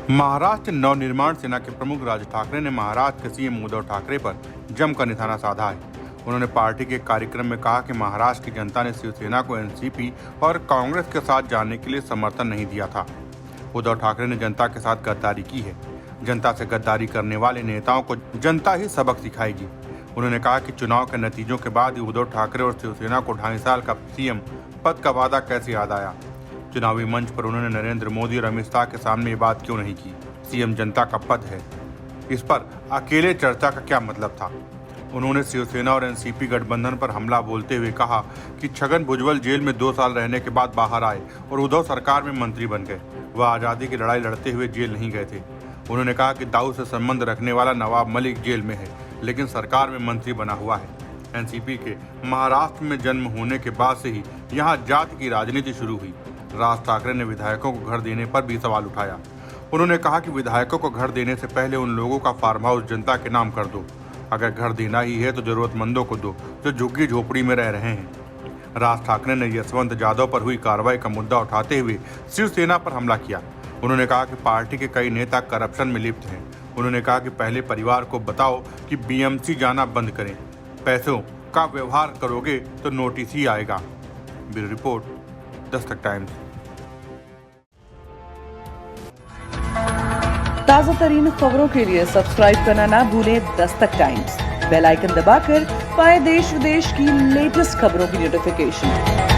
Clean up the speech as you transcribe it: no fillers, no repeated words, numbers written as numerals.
महाराष्ट्र नवनिर्माण सेना के प्रमुख राज ठाकरे ने महाराष्ट्र के सीएम उद्धव ठाकरे पर जमकर निशाना साधा है। उन्होंने पार्टी के कार्यक्रम में कहा कि महाराष्ट्र की जनता ने शिवसेना को एनसीपी और कांग्रेस के साथ जाने के लिए समर्थन नहीं दिया था। उद्धव ठाकरे ने जनता के साथ गद्दारी की है। जनता से गद्दारी करने वाले नेताओं को जनता ही सबक सिखाएगी। उन्होंने कहा कि चुनाव के नतीजों के बाद ही उद्धव ठाकरे और शिवसेना को 2.5 साल का सीएम पद का वादा कैसे याद आया। चुनावी मंच पर उन्होंने नरेंद्र मोदी और अमित शाह के सामने ये बात क्यों नहीं की। सीएम जनता का पद है, इस पर अकेले चर्चा का क्या मतलब था। उन्होंने शिवसेना और एनसीपी गठबंधन पर हमला बोलते हुए कहा कि छगन भुजबल जेल में 2 साल रहने के बाद बाहर आए और उद्धव सरकार में मंत्री बन गए। वह आज़ादी की लड़ाई लड़ते हुए जेल नहीं गए थे। उन्होंने कहा कि दाऊद से संबंध रखने वाला नवाब मलिक जेल में है, लेकिन सरकार में मंत्री बना हुआ है। एनसीपी के महाराष्ट्र में जन्म होने के बाद से ही यहाँ जाति की राजनीति शुरू हुई। राज ठाकरे ने विधायकों को घर देने पर भी सवाल उठाया। उन्होंने कहा कि विधायकों को घर देने से पहले उन लोगों का फार्म हाउस जनता के नाम कर दो। अगर घर देना ही है तो जरूरतमंदों को दो जो झुग्गी झोपड़ी में रह रहे हैं। राज ठाकरे ने यशवंत जाधव पर हुई कार्रवाई का मुद्दा उठाते हुए शिवसेना पर हमला किया। उन्होंने कहा कि पार्टी के कई नेता करप्शन में लिप्त हैं। उन्होंने कहा कि पहले परिवार को बताओ कि बीएमसी जाना बंद करें। पैसों का व्यवहार करोगे तो नोटिस ही आएगा। Bureau report, Dastak times. ताज़ा तरीन खबरों के लिए सब्सक्राइब करना ना भूलें दस्तक टाइम्स। बेल आइकन दबाकर पाएं देश विदेश की लेटेस्ट खबरों की नोटिफिकेशन।